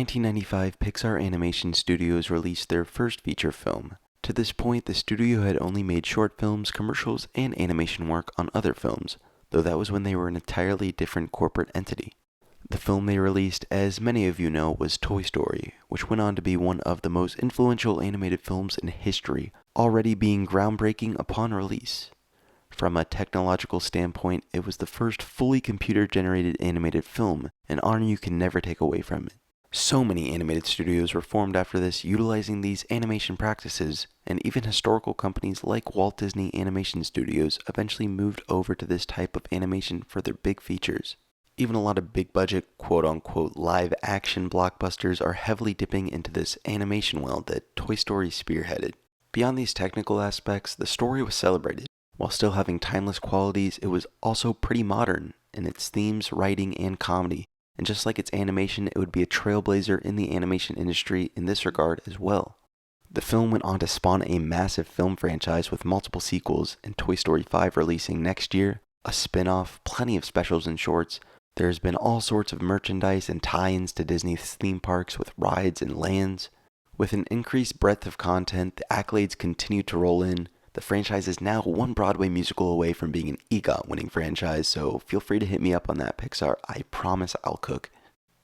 1995, Pixar Animation Studios released their first feature film. To this point, the studio had only made short films, commercials, and animation work on other films, though that was when they were an entirely different corporate entity. The film they released, as many of you know, was Toy Story, which went on to be one of the most influential animated films in history, already being groundbreaking upon release. From a technological standpoint, it was the first fully computer-generated animated film, an honor you can never take away from it. So many animated studios were formed after this utilizing these animation practices, and even historical companies like Walt Disney Animation Studios eventually moved over to this type of animation for their big features. Even a lot of big-budget, quote-unquote, live-action blockbusters are heavily dipping into this animation well that Toy Story spearheaded. Beyond these technical aspects, the story was celebrated. While still having timeless qualities, it was also pretty modern in its themes, writing, and comedy. And just like its animation, it would be a trailblazer in the animation industry in this regard as well. The film went on to spawn a massive film franchise with multiple sequels, and Toy Story 5 releasing next year, a spin-off, plenty of specials and shorts. There's been all sorts of merchandise and tie-ins to Disney's theme parks with rides and lands. With an increased breadth of content, the accolades continue to roll in. The franchise is now one Broadway musical away from being an EGOT-winning franchise, so feel free to hit me up on that, Pixar. I promise I'll cook.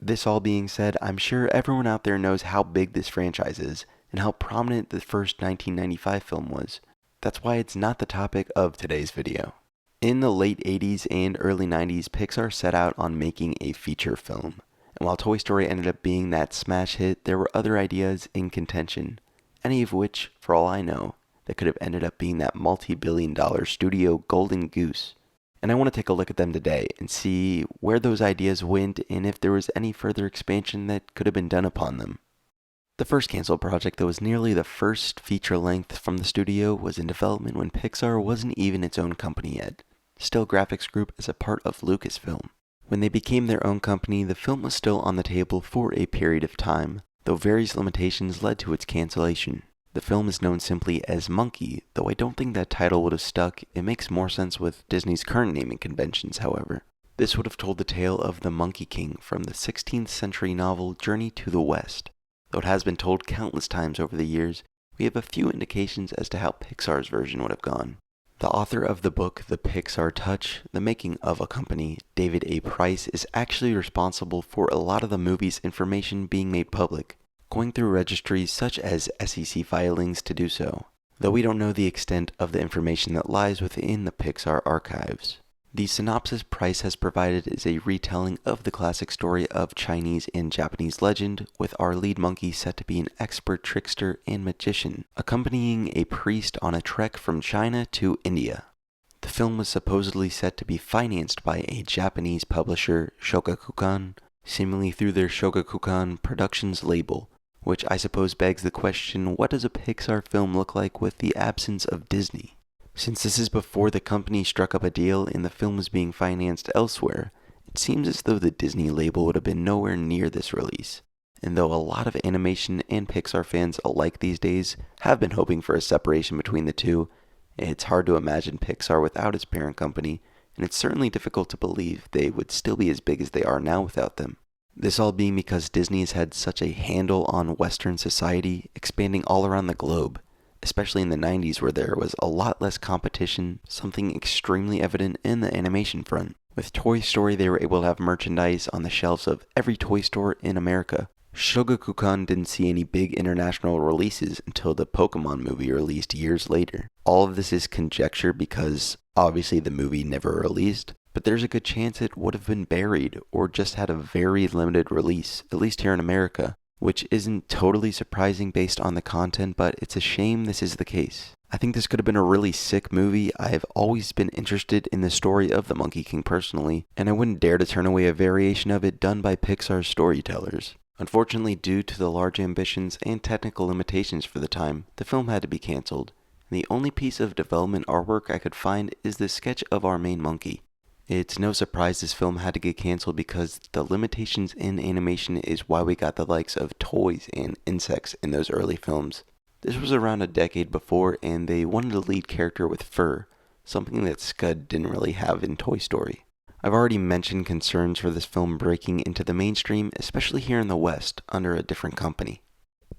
This all being said, I'm sure everyone out there knows how big this franchise is, and how prominent the first 1995 film was. That's why it's not the topic of today's video. In the late 80s and early 90s, Pixar set out on making a feature film. And while Toy Story ended up being that smash hit, there were other ideas in contention, any of which, for all I know, that could have ended up being that multi-billion-dollar studio golden goose. And I want to take a look at them today and see where those ideas went and if there was any further expansion that could have been done upon them. The first canceled project that was nearly the first feature-length from the studio was in development when Pixar wasn't even its own company yet, still Graphics Group as a part of Lucasfilm. When they became their own company, the film was still on the table for a period of time, though various limitations led to its cancellation. The film is known simply as Monkey, though I don't think that title would have stuck. It makes more sense with Disney's current naming conventions, however. This would have told the tale of the Monkey King from the 16th century novel Journey to the West. Though it has been told countless times over the years, we have a few indications as to how Pixar's version would have gone. The author of the book The Pixar Touch, The Making of a Company, David A. Price, is actually responsible for a lot of the movie's information being made public, going through registries such as SEC filings to do so, though we don't know the extent of the information that lies within the Pixar archives. The synopsis Price has provided is a retelling of the classic story of Chinese and Japanese legend, with our lead monkey set to be an expert trickster and magician, accompanying a priest on a trek from China to India. The film was supposedly set to be financed by a Japanese publisher, Shogakukan, seemingly through their Shogakukan Productions label, which I suppose begs the question, what does a Pixar film look like with the absence of Disney? Since this is before the company struck up a deal and the film was being financed elsewhere, it seems as though the Disney label would have been nowhere near this release. And though a lot of animation and Pixar fans alike these days have been hoping for a separation between the two, it's hard to imagine Pixar without its parent company, and it's certainly difficult to believe they would still be as big as they are now without them. This all being because Disney has had such a handle on Western society, expanding all around the globe, especially in the 90s where there was a lot less competition, something extremely evident in the animation front. With Toy Story, they were able to have merchandise on the shelves of every toy store in America. Shogakukan didn't see any big international releases until the Pokemon movie released years later. All of this is conjecture because obviously the movie never released, but there's a good chance it would have been buried or just had a very limited release, at least here in America, which isn't totally surprising based on the content, but it's a shame this is the case. I think this could have been a really sick movie. I've always been interested in the story of the Monkey King personally, and I wouldn't dare to turn away a variation of it done by Pixar's storytellers. Unfortunately, due to the large ambitions and technical limitations for the time, the film had to be cancelled. The only piece of development artwork I could find is the sketch of our main monkey. It's no surprise this film had to get cancelled because the limitations in animation is why we got the likes of toys and insects in those early films. This was around a decade before, and they wanted a lead character with fur, something that Scud didn't really have in Toy Story. I've already mentioned concerns for this film breaking into the mainstream, especially here in the West, under a different company.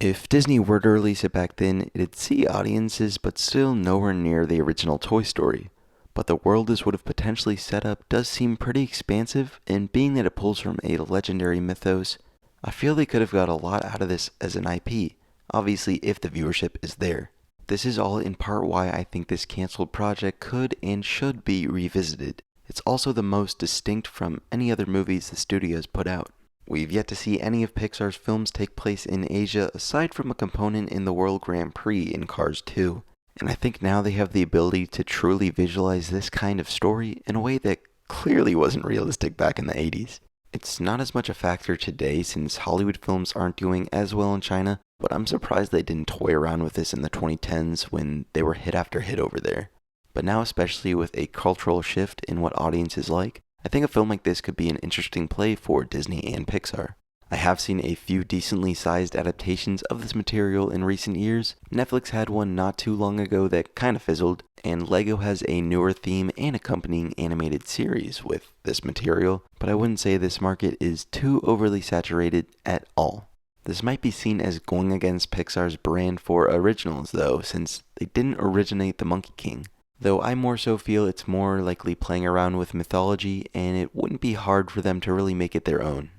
If Disney were to release it back then, it'd see audiences, but still nowhere near the original Toy Story. But the world this would have potentially set up does seem pretty expansive, and being that it pulls from a legendary mythos, I feel they could have got a lot out of this as an IP, obviously if the viewership is there. This is all in part why I think this cancelled project could and should be revisited. It's also the most distinct from any other movies the studios put out. We've yet to see any of Pixar's films take place in Asia aside from a component in the World Grand Prix in Cars 2, and I think now they have the ability to truly visualize this kind of story in a way that clearly wasn't realistic back in the 80s. It's not as much a factor today since Hollywood films aren't doing as well in China, but I'm surprised they didn't toy around with this in the 2010s when they were hit after hit over there. But now, especially with a cultural shift in what audiences like, I think a film like this could be an interesting play for Disney and Pixar. I have seen a few decently sized adaptations of this material in recent years. Netflix had one not too long ago that kind of fizzled, and Lego has a newer theme and accompanying animated series with this material, but I wouldn't say this market is too overly saturated at all. This might be seen as going against Pixar's brand for originals though, since they didn't originate the Monkey King. Though I more so feel it's more likely playing around with mythology, and it wouldn't be hard for them to really make it their own.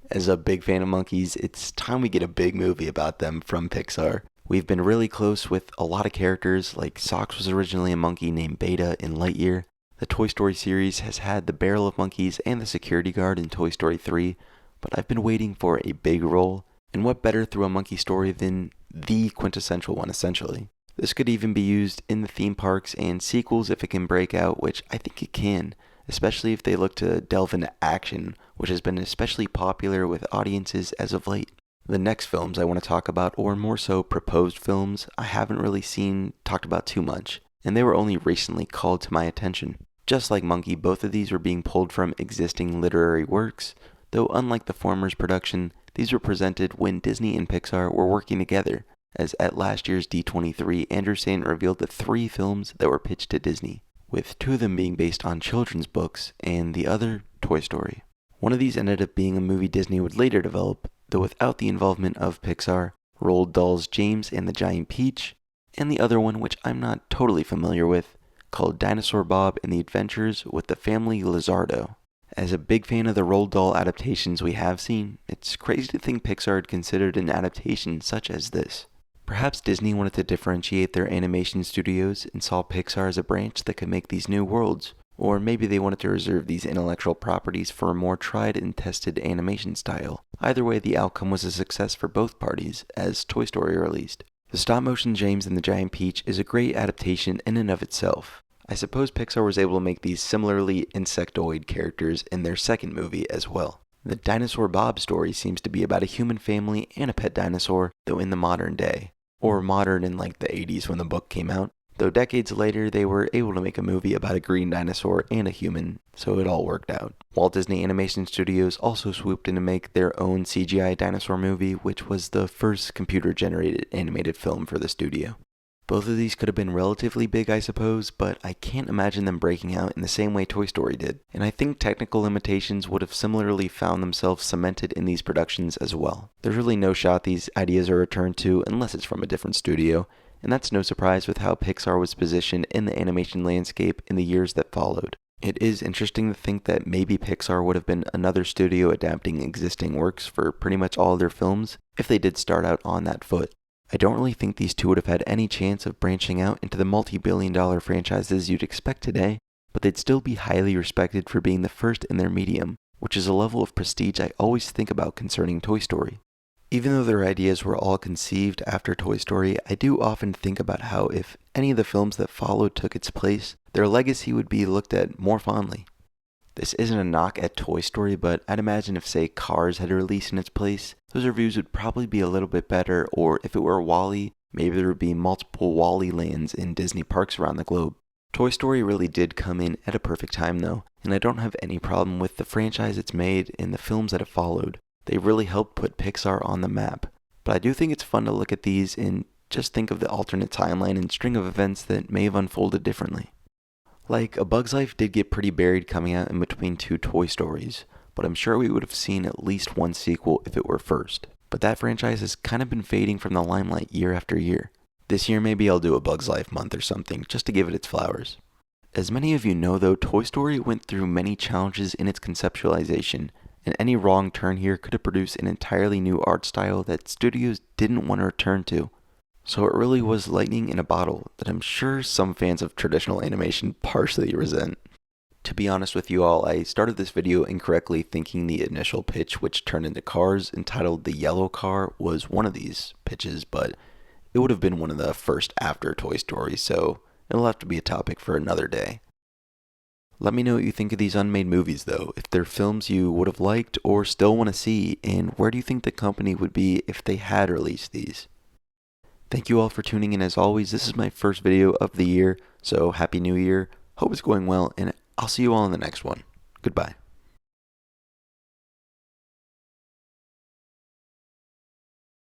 As a big fan of monkeys, it's time we get a big movie about them from Pixar. We've been really close with a lot of characters, like Socks was originally a monkey named Beta in Lightyear. The Toy Story series has had the barrel of monkeys and the security guard in Toy Story 3, but I've been waiting for a big role, and what better through a monkey story than the quintessential one essentially. This could even be used in the theme parks and sequels if it can break out, which I think it can, especially if they look to delve into action, which has been especially popular with audiences as of late. The next films I want to talk about, or more so proposed films, I haven't really seen talked about too much, and they were only recently called to my attention. Just like Monkey, both of these were being pulled from existing literary works, though unlike the former's production, these were presented when Disney and Pixar were working together, as at last year's D23, Andrew Stanton revealed the 3 films that were pitched to Disney, with 2 of them being based on children's books, and the other, Toy Story. One of these ended up being a movie Disney would later develop, though without the involvement of Pixar, Roald Dahl's James and the Giant Peach, and the other one which I'm not totally familiar with, called Dinosaur Bob and the Adventures with the Family Lizardo. As a big fan of the Roald Dahl adaptations we have seen, it's crazy to think Pixar had considered an adaptation such as this. Perhaps Disney wanted to differentiate their animation studios and saw Pixar as a branch that could make these new worlds, or maybe they wanted to reserve these intellectual properties for a more tried and tested animation style. Either way, the outcome was a success for both parties, as Toy Story released. The stop-motion James and the Giant Peach is a great adaptation in and of itself. I suppose Pixar was able to make these similarly insectoid characters in their second movie as well. The Dinosaur Bob story seems to be about a human family and a pet dinosaur, though in the modern day. Or modern in like the 80s when the book came out. Though decades later, they were able to make a movie about a green dinosaur and a human, so it all worked out. Walt Disney Animation Studios also swooped in to make their own CGI dinosaur movie, which was the first computer-generated animated film for the studio. Both of these could have been relatively big, I suppose, but I can't imagine them breaking out in the same way Toy Story did, and I think technical limitations would have similarly found themselves cemented in these productions as well. There's really no shot these ideas are returned to unless it's from a different studio, and that's no surprise with how Pixar was positioned in the animation landscape in the years that followed. It is interesting to think that maybe Pixar would have been another studio adapting existing works for pretty much all of their films if they did start out on that foot. I don't really think these two would have had any chance of branching out into the multi-billion-dollar franchises you'd expect today, but they'd still be highly respected for being the first in their medium, which is a level of prestige I always think about concerning Toy Story. Even though their ideas were all conceived after Toy Story, I do often think about how if any of the films that followed took its place, their legacy would be looked at more fondly. This isn't a knock at Toy Story, but I'd imagine if, say, Cars had released in its place, those reviews would probably be a little bit better, or if it were WALL-E, maybe there would be multiple WALL-E lands in Disney parks around the globe. Toy Story really did come in at a perfect time though, and I don't have any problem with the franchise it's made and the films that have followed. They really helped put Pixar on the map. But I do think it's fun to look at these and just think of the alternate timeline and string of events that may have unfolded differently. Like, A Bug's Life did get pretty buried coming out in between two Toy Stories, but I'm sure we would have seen at least one sequel if it were first. But that franchise has kind of been fading from the limelight year after year. This year maybe I'll do a Bug's Life month or something, just to give it its flowers. As many of you know though, Toy Story went through many challenges in its conceptualization, and any wrong turn here could have produced an entirely new art style that studios didn't want to return to. So it really was lightning in a bottle that I'm sure some fans of traditional animation partially resent. To be honest with you all, I started this video incorrectly thinking the initial pitch, which turned into Cars, entitled The Yellow Car, was one of these pitches, but it would have been one of the first after Toy Story, so it'll have to be a topic for another day. Let me know what you think of these unmade movies though, if they're films you would have liked or still want to see, and where do you think the company would be if they had released these? Thank you all for tuning in as always. This is my first video of the year, so Happy New Year. Hope it's going well, and I'll see you all in the next one. Goodbye.